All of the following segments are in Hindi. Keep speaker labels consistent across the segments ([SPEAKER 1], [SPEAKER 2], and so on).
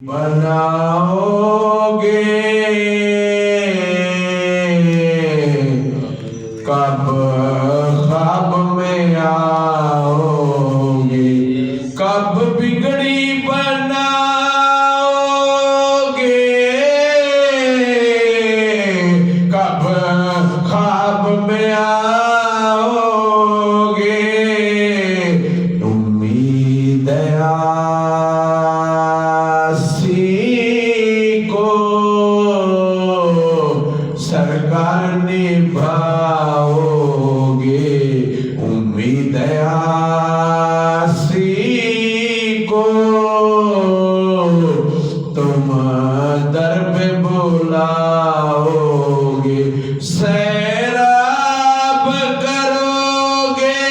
[SPEAKER 1] बनाओगे कब ख्वाब में आओगे, कब बिगड़ी बनाओगे, कब ख्वाब में आओगे। उम्मीद सरकार निभाओगे, उम्मीद आसी को तुम दर पे बुलाओगे। सैराब करोगे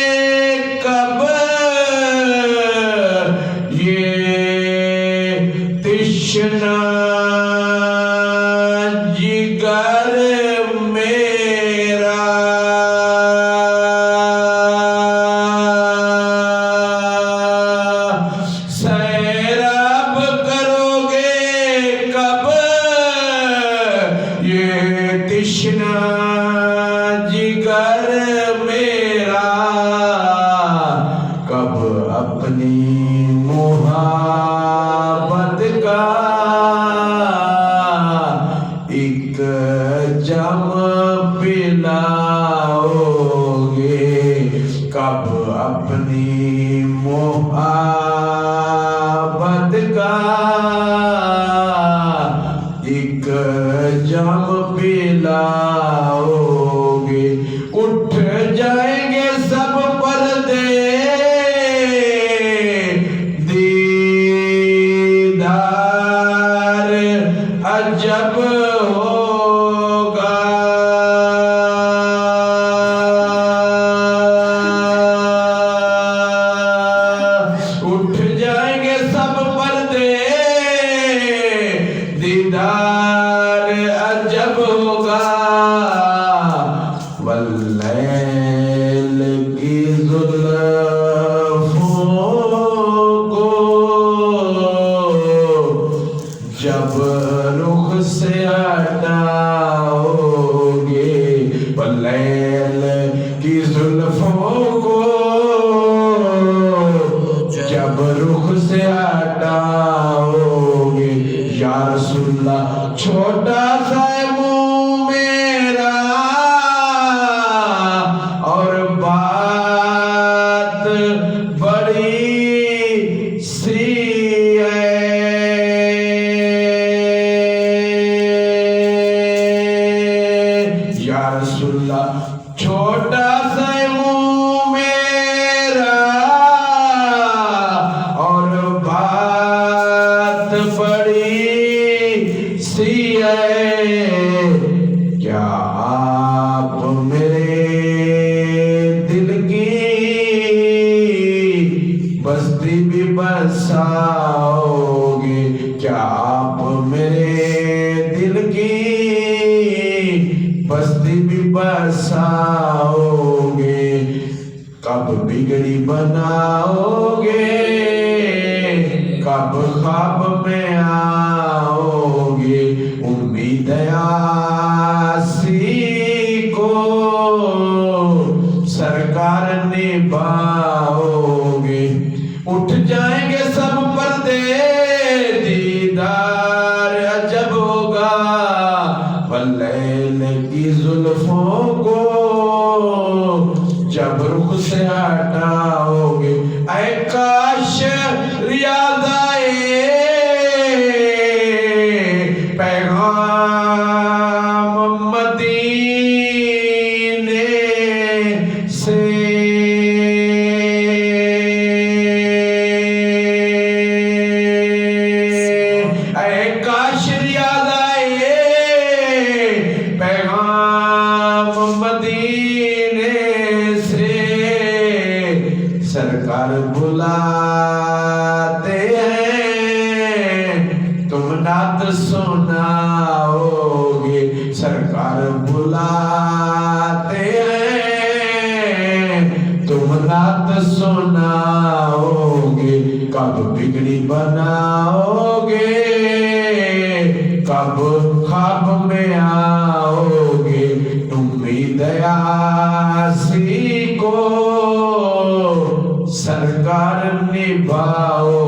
[SPEAKER 1] कब ये तृष्णा जिगर मेरा, सैराब करोगे कब ये तृष्णा जिगर मेरा, कब अपनी मुहाबत का एक जम पिलाओगे, कब अपनी मोहब्बत का एक जम पिलाओगे। उठ जाएंगे सब पर्दे, दीदार अजब होगा, उठ जाएंगे सब पर्दे, दीदार अजब होगा। वल्लैल की जुल्फों को जब रुख से हटाओगे, वल्लैल की जुल्फों को जब रुख से हटाओगे। या रसूलल्लाह छोटा सा मुँह मेरा और बात बड़ी सी है, या रसूलल्लाह छोटा सा मुँह मेरा और बात बड़ी सी है। क्या आप मेरे दिल की बस्ती भी बसाओगे, क्या आप मेरे दिल की बस्ती भी बसाओगे, कब बिगड़ी बनाओगे, कब ख्वाब में आओगे। उम्मीद आसी को सरकार निभाओगे। उठ जाएंगे सब पर्दे, दीदार अजब होगा। वल्लैल की जुल्फों को जब रुख से हटाओगे। ऐ काश रियाज़ आए पैगाम मदीने से, ऐ काश रियाज़ आए पैगाम मदीने से। सरकार बुलाते हैं तुम नात सुनाओगे, सरकार बुलाते हैं तुम नात सुनाओगे, कब बिगड़ी बनाओगे। कब ख्वाब में आओगे तुम भी दयासी को सरकार निभाओ